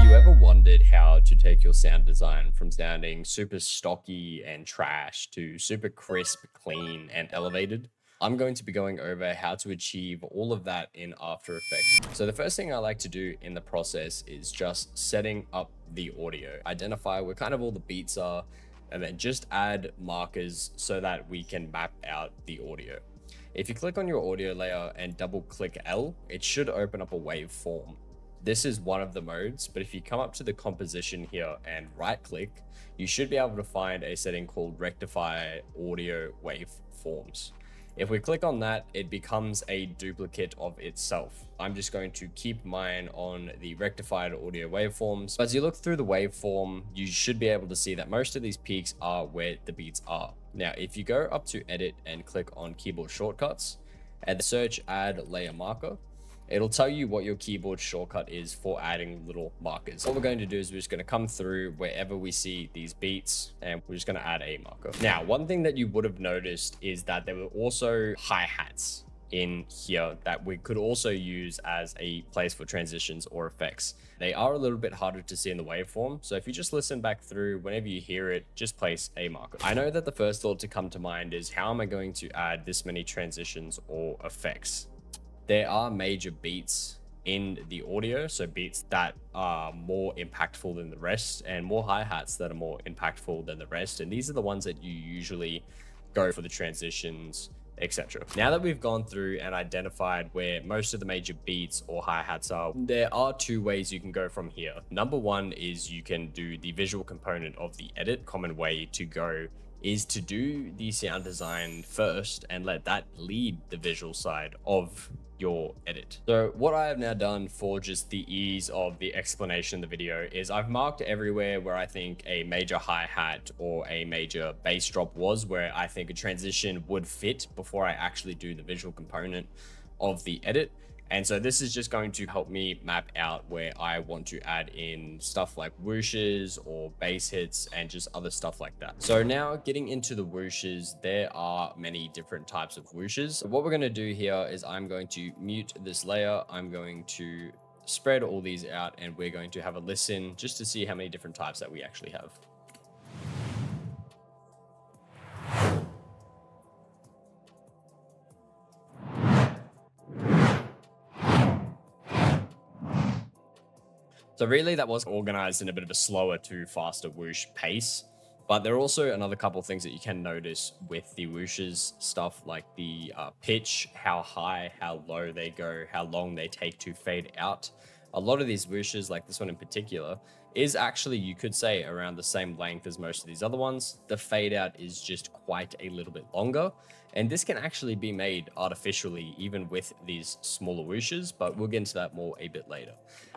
you ever wondered how to take your sound design from sounding super stocky and trash to super crisp, clean, and elevated? I'm going to be going over how to achieve all of that in After Effects. So the first thing I like to do in the process is just setting up the audio, identify where kind of all the beats are, and then just add markers so that we can map out the audio. If you click on your audio layer and double click L, it should open up a waveform. This is one of the modes, but if you come up to the composition here and right click, you should be able to find a setting called rectify audio waveforms. If we click on that, it becomes a duplicate of itself. I'm just going to keep mine on the rectified audio waveforms. As you look through the waveform, you should be able to see that most of these peaks are where the beats are. Now, if you go up to edit and click on keyboard shortcuts and search add layer marker, it'll tell you what your keyboard shortcut is for adding little markers. What we're going to do is we're just going to come through wherever we see these beats and we're just going to add a marker. Now, one thing that you would have noticed is that there were also hi-hats in here that we could also use as a place for transitions or effects. They are a little bit harder to see in the waveform. So if you just listen back through, whenever you hear it, just place a marker. I know that the first thought to come to mind is how am I going to add this many transitions or effects? There are major beats in the audio, so beats that are more impactful than the rest and more hi-hats that are more impactful than the rest. And these are the ones that you usually go for the transitions, etc. Now that we've gone through and identified where most of the major beats or hi-hats are, there are two ways you can go from here. Number one is you can do the visual component of the edit. Common way to go is to do the sound design first and let that lead the visual side of your edit. So what I have now done for just the ease of the explanation of the video is I've marked everywhere where I think a major hi-hat or a major bass drop was, where I think a transition would fit before I actually do the visual component of the edit. And so this is just going to help me map out where I want to add in stuff like whooshes or bass hits and just other stuff like that. So now getting into the whooshes, there are many different types of whooshes. So what we're going to do here is I'm going to mute this layer. I'm going to spread all these out and we're going to have a listen just to see how many different types that we actually have. So really that was organized in a bit of a slower to faster whoosh pace. But there are also another couple of things that you can notice with the whooshes, stuff like the pitch, how high, how low they go, how long they take to fade out. A lot of these whooshes, like this one in particular, is actually, you could say, around the same length as most of these other ones. The fade out is just quite a little bit longer. And this can actually be made artificially, even with these smaller whooshes, but we'll get into that more a bit later.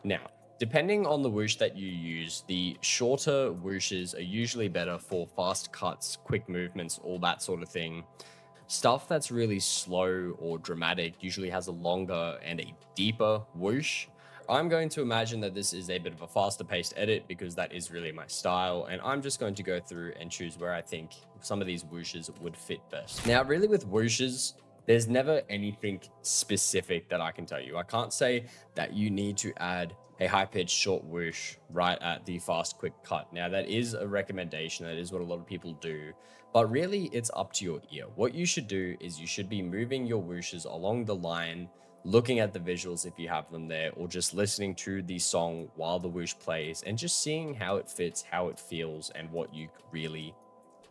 Now, depending on the whoosh that you use, the shorter whooshes are usually better for fast cuts, quick movements, all that sort of thing. Stuff that's really slow or dramatic usually has a longer and a deeper whoosh. I'm going to imagine that this is a bit of a faster paced edit because that is really my style. And I'm just going to go through and choose where I think some of these whooshes would fit best. Now, really with whooshes, there's never anything specific that I can tell you. I can't say that you need to add a high-pitched short whoosh right at the fast quick cut. Now that is a recommendation, that is what a lot of people do, but really it's up to your ear. What you should do is you should be moving your whooshes along the line, looking at the visuals if you have them there, or just listening to the song while the whoosh plays and just seeing how it fits, how it feels, and what you really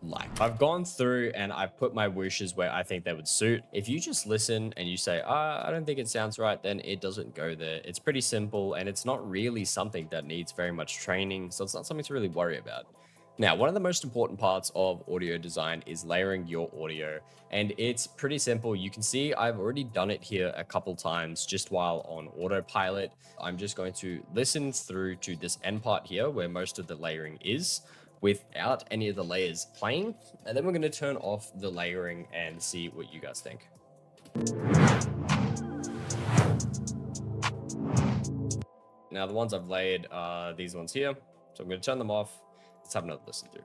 like. I've gone through and I've put my whooshes where I think they would suit. If you just listen and you say, I don't think it sounds right, then it doesn't go there. It's pretty simple and it's not really something that needs very much training. So it's not something to really worry about. Now, one of the most important parts of audio design is layering your audio, and it's pretty simple. You can see I've already done it here a couple times just while on autopilot. I'm just going to listen through to this end part here where most of the layering is, without any of the layers playing, and then we're going to turn off the layering and see what you guys think. Now the ones I've layered are these ones here, so I'm going to turn them off. Let's have another listen through.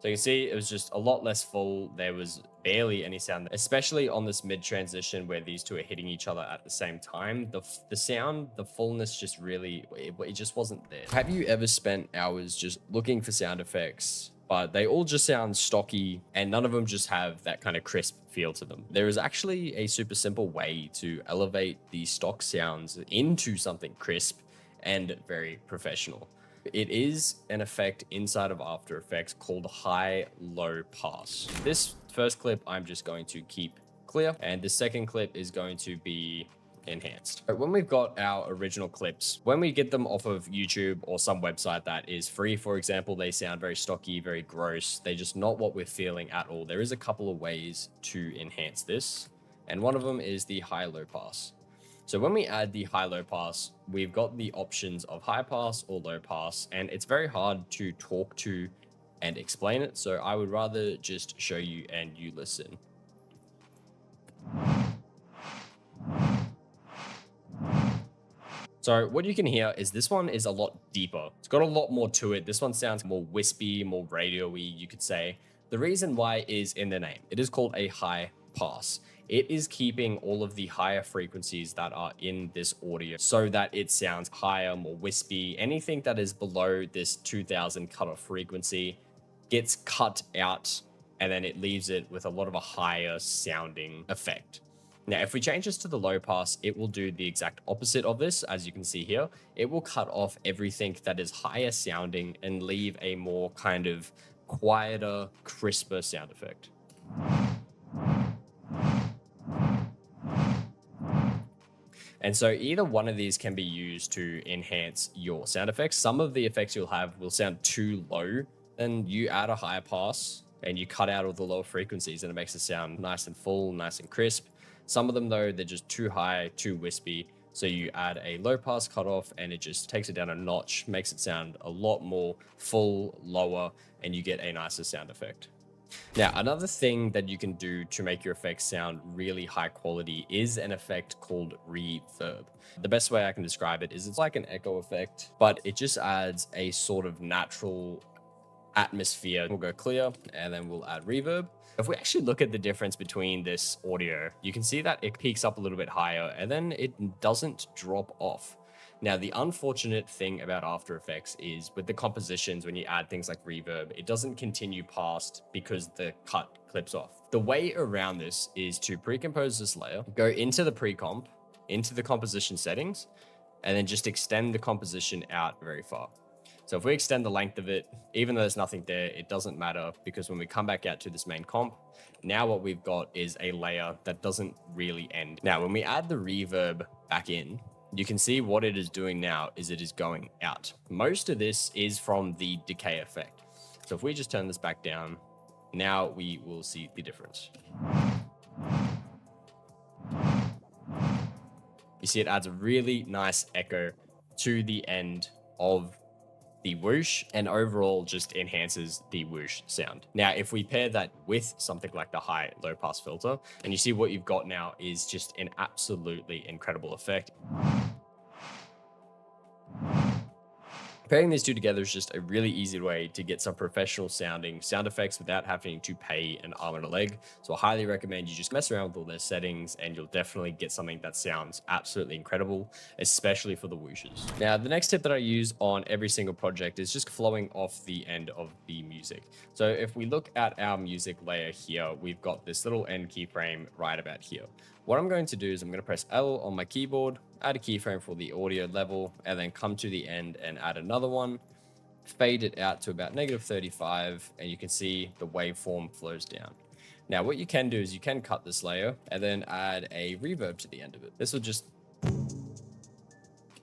So you can see it was just a lot less full. There was barely any sound, especially on this mid transition where these two are hitting each other at the same time. The sound, the fullness just really, it just wasn't there. Have you ever spent hours just looking for sound effects, but they all just sound stocky and none of them just have that kind of crisp feel to them? There is actually a super simple way to elevate the stock sounds into something crisp and very professional. It is an effect inside of After Effects called high-low pass. This first clip I'm just going to keep clear, and the second clip is going to be enhanced. When we've got our original clips, when we get them off of YouTube or some website that is free, for example, they sound very stocky, very gross. They're just not what we're feeling at all. There is a couple of ways to enhance this, and one of them is the high-low pass. So when we add the high-low pass, we've got the options of high pass or low pass, and it's very hard to talk to and explain it. So I would rather just show you and you listen. So what you can hear is this one is a lot deeper. It's got a lot more to it. This one sounds more wispy, more radio-y, you could say. The reason why is in the name. It is called a high pass. It is keeping all of the higher frequencies that are in this audio so that it sounds higher, more wispy. Anything that is below this 2000 cutoff frequency gets cut out, and then it leaves it with a lot of a higher sounding effect. Now, if we change this to the low pass, it will do the exact opposite of this. As you can see here, it will cut off everything that is higher sounding and leave a more kind of quieter, crisper sound effect. And so either one of these can be used to enhance your sound effects. Some of the effects you'll have will sound too low, and you add a higher pass and you cut out all the lower frequencies and it makes it sound nice and full, nice and crisp. Some of them though, they're just too high, too wispy. So you add a low pass cutoff and it just takes it down a notch, makes it sound a lot more full, lower, and you get a nicer sound effect. Now, another thing that you can do to make your effects sound really high quality is an effect called reverb. The best way I can describe it is it's like an echo effect, but it just adds a sort of natural atmosphere. We'll go clear and then we'll add reverb. If we actually look at the difference between this audio, you can see that it peaks up a little bit higher and then it doesn't drop off. Now, the unfortunate thing about After Effects is with the compositions, when you add things like reverb, it doesn't continue past because the cut clips off. The way around this is to pre-compose this layer, go into the pre-comp, into the composition settings, and then just extend the composition out very far. So if we extend the length of it, even though there's nothing there, it doesn't matter because when we come back out to this main comp, now what we've got is a layer that doesn't really end. Now, when we add the reverb back in, you can see what it is doing now is it is going out. Most of this is from the decay effect. So if we just turn this back down, now we will see the difference. You see it adds a really nice echo to the end of the whoosh and overall just enhances the whoosh sound. Now, if we pair that with something like the high low pass filter, and you see what you've got now is just an absolutely incredible effect. Pairing these two together is just a really easy way to get some professional sounding sound effects without having to pay an arm and a leg. So I highly recommend you just mess around with all those settings and you'll definitely get something that sounds absolutely incredible, especially for the whooshes. Now, the next tip that I use on every single project is just flowing off the end of the music. So if we look at our music layer here, we've got this little end keyframe right about here. What I'm going to do is I'm going to press L on my keyboard, add a keyframe for the audio level, and then come to the end and add another one, fade it out to about -35, and you can see the waveform flows down. Now, what you can do is you can cut this layer and then add a reverb to the end of it. This will just,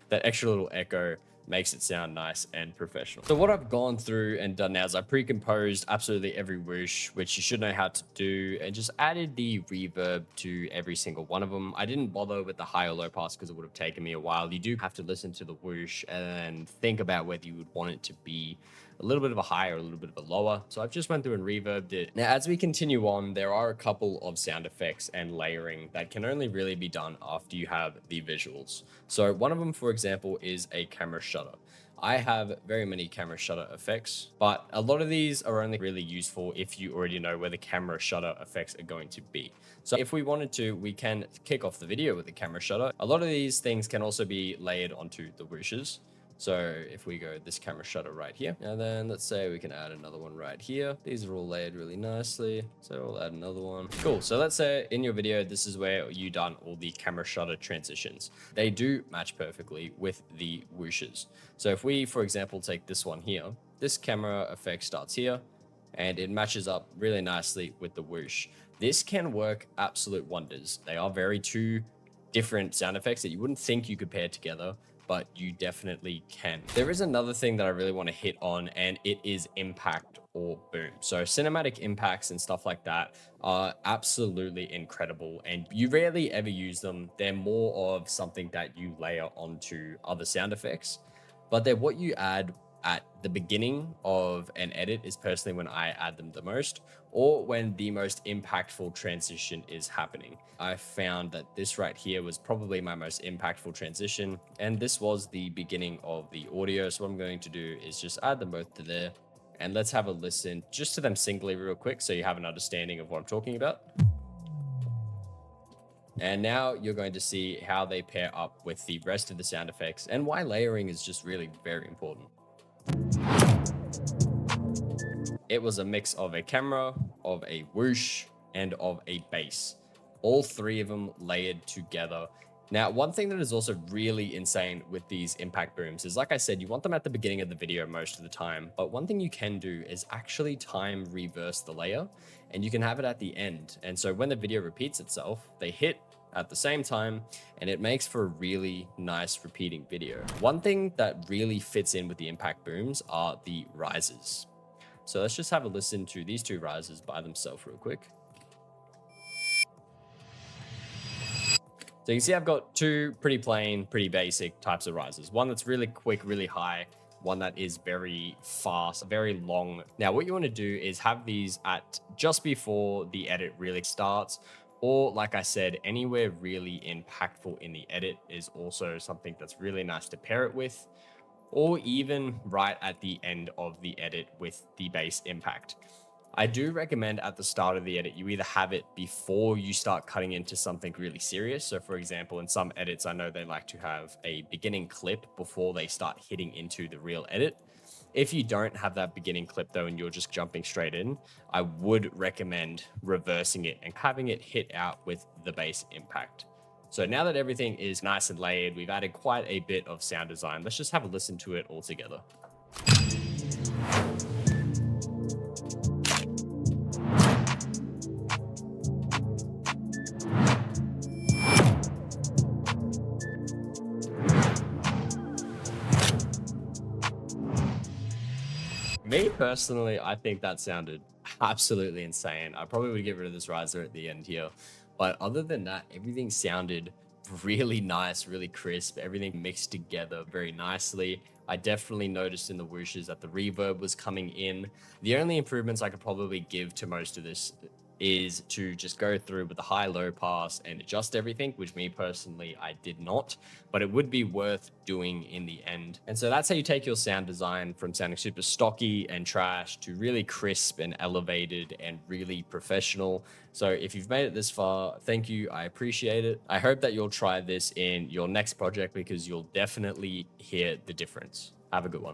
that extra little echo makes it sound nice and professional. So what I've gone through and done now is I pre-composed absolutely every whoosh, which you should know how to do, and just added the reverb to every single one of them. I didn't bother with the high or low pass because it would have taken me a while. You do have to listen to the whoosh and think about whether you would want it to be a little bit of a high or a little bit of a lower. So I've just went through and reverbed it. Now, as we continue on, there are a couple of sound effects and layering that can only really be done after you have the visuals. So one of them, for example, is a camera shutter. I have very many camera shutter effects, but a lot of these are only really useful if you already know where the camera shutter effects are going to be. So if we wanted to, we can kick off the video with the camera shutter. A lot of these things can also be layered onto the whooshes. So if we go this camera shutter right here, and then let's say we can add another one right here. These are all layered really nicely. So we'll add another one. Cool. So let's say in your video, this is where you done all the camera shutter transitions. They do match perfectly with the whooshes. So if we, for example, take this one here, this camera effect starts here and it matches up really nicely with the whoosh. This can work absolute wonders. They are very two different sound effects that you wouldn't think you could pair together, but you definitely can. There is another thing that I really want to hit on, and it is impact or boom. So cinematic impacts and stuff like that are absolutely incredible, and you rarely ever use them. They're more of something that you layer onto other sound effects, but they're what you add at the beginning of an edit is personally when I add them the most, or when the most impactful transition is happening. I found that this right here was probably my most impactful transition, and this was the beginning of the audio. So what I'm going to do is just add them both to there, and let's have a listen just to them singly real quick so you have an understanding of what I'm talking about. And now you're going to see how they pair up with the rest of the sound effects and why layering is just really very important. It was a mix of a camera, of a whoosh, and of a bass. All three of them layered together. Now, one thing that is also really insane with these impact booms is, like I said, you want them at the beginning of the video most of the time, but one thing you can do is actually time reverse the layer, and you can have it at the end. And so when the video repeats itself, they hit at the same time, and it makes for a really nice repeating video. One thing that really fits in with the impact booms are the rises. So let's just have a listen to these two rises by themselves real quick. So you can see I've got two pretty plain, pretty basic types of rises. One that's really quick, really high, one that is very fast, very long. Now, what you want to do is have these at just before the edit really starts, or like I said, anywhere really impactful in the edit is also something that's really nice to pair it with, or even right at the end of the edit with the bass impact. I do recommend at the start of the edit, you either have it before you start cutting into something really serious. So for example, in some edits, I know they like to have a beginning clip before they start hitting into the real edit. If you don't have that beginning clip though, and you're just jumping straight in, I would recommend reversing it and having it hit out with the bass impact. So now that everything is nice and layered, we've added quite a bit of sound design. Let's just have a listen to it all together. Me personally, I think that sounded absolutely insane. I probably would get rid of this riser at the end here. But other than that, everything sounded really nice, really crisp. Everything mixed together very nicely. I definitely noticed in the whooshes that the reverb was coming in. The only improvements I could probably give to most of this is to just go through with the high low pass and adjust everything, which me personally I did not, but it would be worth doing in the end. And so that's how you take your sound design from sounding super stocky and trash to really crisp and elevated and really professional. So if you've made it this far, thank you, I appreciate it. I hope that you'll try this in your next project because you'll definitely hear the difference. Have a good one.